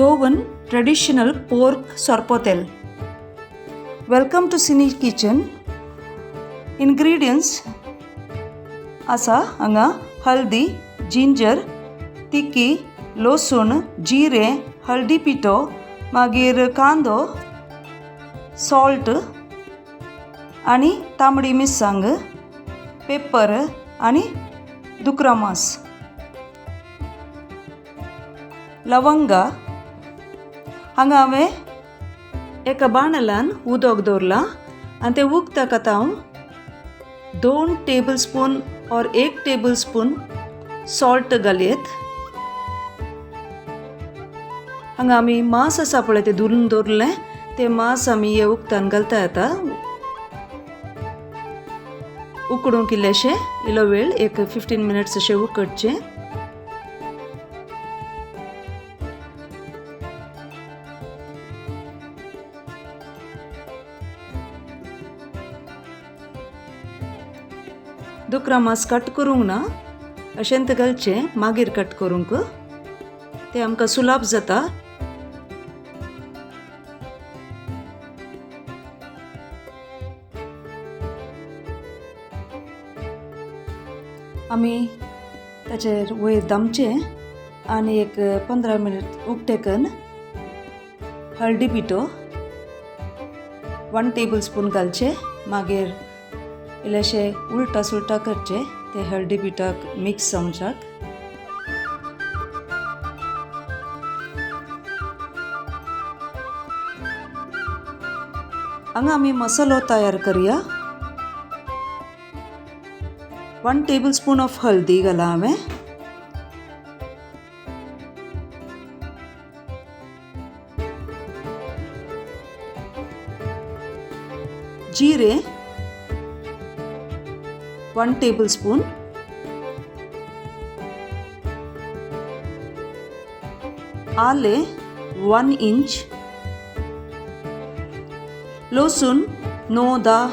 Goan traditional pork sorpotel. Welcome to Cine Kitchen. Ingredients असा हांगा हल्दी, ginger, तिकी, लसूण, जिरे, हळदी पिठो, मागीर कांदो, सॉल्ट आणि तांबडी मिरसांग, पेपर आणि दुकरा मांस, लवंगा. हांगा हांवें एका बाणलान उदक दवरलां आनी तें उकताकत हांव 2 टेबलस्पून और 1 टेबलस्पून सॉल्ट घालयत. हांगा आमी मांस आसा पळय तें धुवन दवरलें तें मांस आमी हे उकतान घालता येता. उकडूंक इल्लेशें इल्लो वेळ एक 15 मिनिट्स अशें उकडचें. दुकरा मांस कट करूंक ना, अशेंत घालचें मागीर कट करूंक, तें आमकां सुलभ जाता. आमी ताचेर वयर दामचें आनी एक 15 मिनिट उकतेकन हळदी पिठो 1 टेबलस्पून घालचें. मागीर इल्लेशें उलटा सुलटा करचें ते हळदी पिठाक मिक्स जावच्याक. हांगा आमी मसालो तयार करुया. 1 टेबलस्पून ऑफ हळदी घाला हांवें. जिरे 1 टेबलस्पून, आले 1 इंच, लसूण 9-10,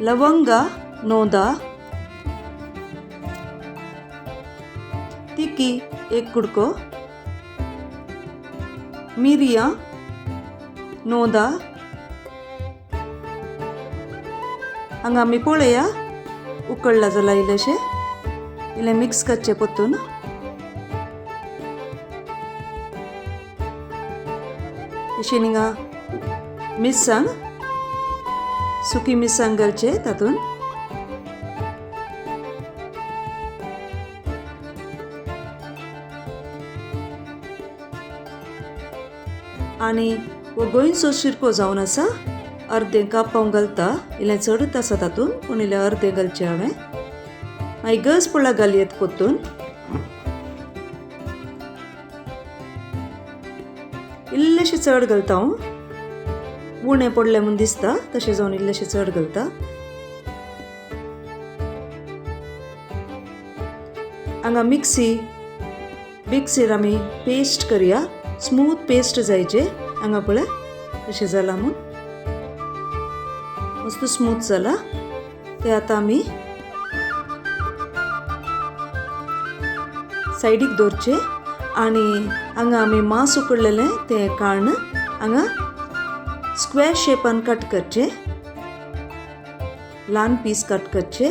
लवंगा 9-10, तिकी 1 कुडको, मिरयां 9-10. हांगा आमी पळया उकडला जाल्यार इल्लेशें इल्लें मिक्स करचें परतून. तशें हिंगा मिरसांग, सुकी मिरसांग घालचें तातून. आनी हो गोंयचो शिरको जावन आसा, अर्दें कापावंक घालता. इल्लें चडच आसा तातून पूण इल्लें अर्दें घालचें हांवें. मागीर गस पळय घालयत परतून. इल्लेशें चड घालता हांव, उणें पडलें म्हूण दिसता तशें जावन इल्लेशें चड घालता. हांगा मिक्सीर आमी पेस्ट करुया. स्मूथ पेस्ट जायचे. हांगा पळय कशें जाला म्हूण मस्त स्मूथ जाला. ते आतां आमी सायडीक दवरचें. आनी हांगा आमी मांस उकडलेलें तें काडून हांगा स्क्वेर शेपान कट करचें. ल्हान पीस कट करचें.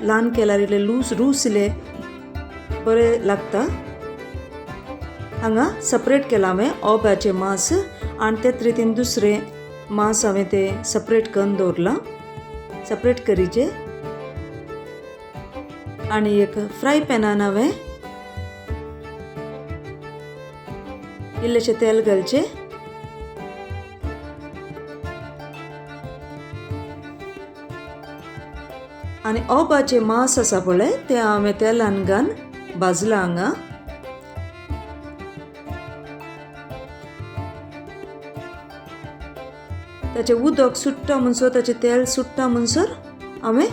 ल्हान केल्यार इल्लें रूस इल्लें बरें लागता. हांगा सेपरेट केलां हांवें ओब्याचें मांस आनी तेच रितीन दुसरें मांस हांवें तें सेपरेट करून दवरलां. सेपरेट करीचें. आनी एक फ्राय पॅनान हांवें इल्लेशें तेल घालचें. आनी ओब्याचें मांस आसा पळय तें हांवें तेलान घालून भाजलां हांगा. ताचें उदक सुट्टा म्हणसर ताचें तेल सुट्टा म्हणसर आमी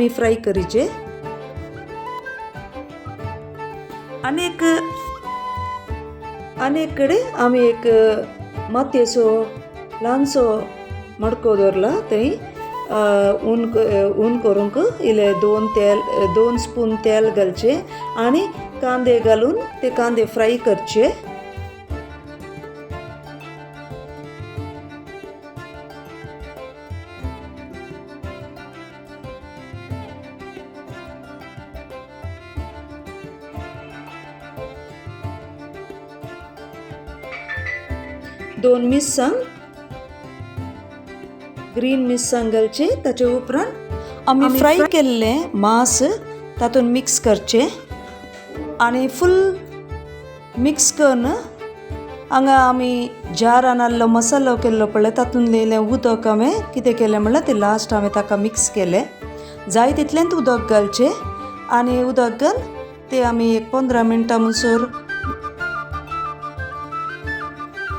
फ्राय करीचें. आनी एक कडेन आमी एक मातयेचो ल्हानसो मडको दवरला. थंय ऊन करूंक इले 2 स्पून तेल घालचे आणि कांदे घालून ते कांदे फ्राय करचे. दोन मिरसांग ग्रीन मिरसांग घालचे. ताचे उपरांत आमी फ्राय केल्ले मांस तातूंत मिक्स करचे आणि फुल मिक्स करून हांगा आमी जारान आसलो मसालो केल्लो पळय तातूंत इल्लें उदक हांवें कितें केलें म्हणल्यार ते लास्ट हांवें ताका मिक्स केलें. जाय तितलेंच उदक घालचें आनी उदक घाल ते आमी एक 15 मिनटां म्हणसर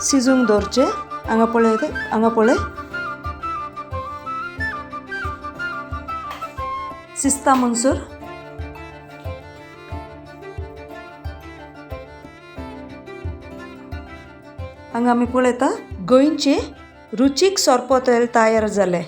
शिजूंक दवरचे. हांगा पळय शिजता म्हणसर हांगा आमी पळयता गोंयचें रुचीक सोरपोतेल तयार जालें.